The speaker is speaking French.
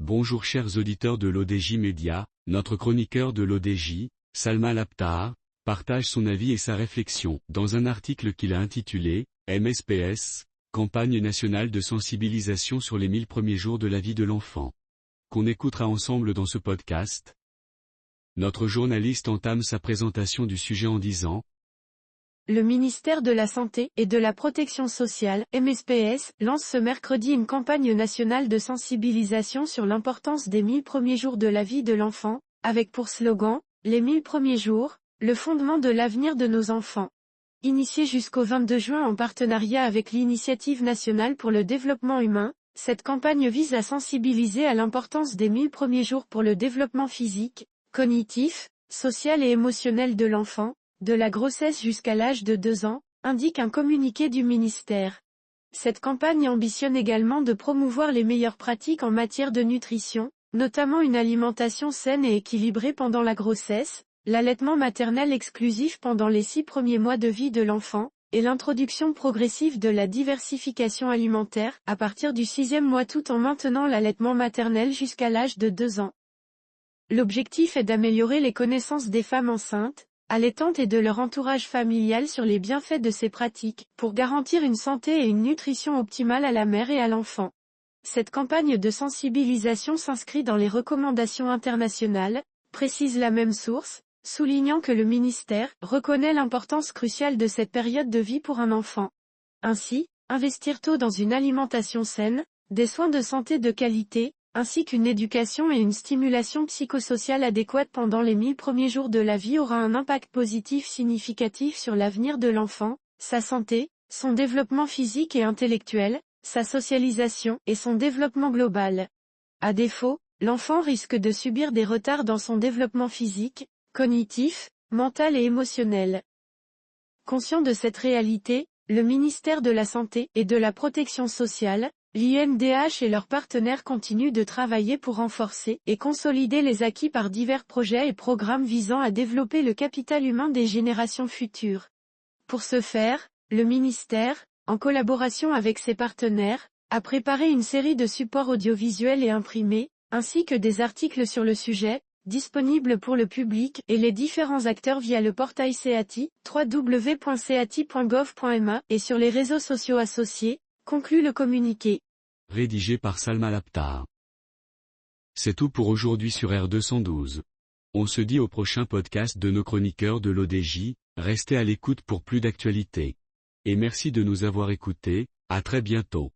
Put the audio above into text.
Bonjour chers auditeurs de l'ODJ Média, notre chroniqueur de l'ODJ, Salma Labtar, partage son avis et sa réflexion dans un article qu'il a intitulé « MSPS, campagne nationale de sensibilisation sur les 1000 premiers jours de la vie de l'enfant », qu'on écoutera ensemble dans ce podcast. Notre journaliste entame sa présentation du sujet en disant: Le ministère de la Santé et de la Protection sociale, MSPS, lance ce mercredi une campagne nationale de sensibilisation sur l'importance des 1000 premiers jours de la vie de l'enfant, avec pour slogan « Les 1000 premiers jours, le fondement de l'avenir de nos enfants ». Initiée jusqu'au 22 juin en partenariat avec l'Initiative nationale pour le développement humain, cette campagne vise à sensibiliser à l'importance des 1000 premiers jours pour le développement physique, cognitif, social et émotionnel de l'enfant, de la grossesse jusqu'à l'âge de 2 ans, indique un communiqué du ministère. Cette campagne ambitionne également de promouvoir les meilleures pratiques en matière de nutrition, notamment une alimentation saine et équilibrée pendant la grossesse, l'allaitement maternel exclusif pendant les 6 premiers mois de vie de l'enfant, et l'introduction progressive de la diversification alimentaire à partir du 6e mois tout en maintenant l'allaitement maternel jusqu'à l'âge de 2 ans. L'objectif est d'améliorer les connaissances des femmes enceintes, allaitantes et de leur entourage familial sur les bienfaits de ces pratiques, pour garantir une santé et une nutrition optimale à la mère et à l'enfant. Cette campagne de sensibilisation s'inscrit dans les recommandations internationales, précise la même source, soulignant que le ministère reconnaît l'importance cruciale de cette période de vie pour un enfant. Ainsi, investir tôt dans une alimentation saine, des soins de santé de qualité, ainsi qu'une éducation et une stimulation psychosociale adéquate pendant les 1000 premiers jours de la vie aura un impact positif significatif sur l'avenir de l'enfant, sa santé, son développement physique et intellectuel, sa socialisation et son développement global. À défaut, l'enfant risque de subir des retards dans son développement physique, cognitif, mental et émotionnel. Conscient de cette réalité, le ministère de la Santé et de la Protection sociale, l'INDH et leurs partenaires continuent de travailler pour renforcer et consolider les acquis par divers projets et programmes visant à développer le capital humain des générations futures. Pour ce faire, le ministère, en collaboration avec ses partenaires, a préparé une série de supports audiovisuels et imprimés, ainsi que des articles sur le sujet, disponibles pour le public et les différents acteurs via le portail CEATI, www.ceati.gov.ma et sur les réseaux sociaux associés, conclut le communiqué. Rédigé par Salma Labtar. C'est tout pour aujourd'hui sur R212. On se dit au prochain podcast de nos chroniqueurs de l'ODJ, restez à l'écoute pour plus d'actualités. Et merci de nous avoir écoutés, à très bientôt.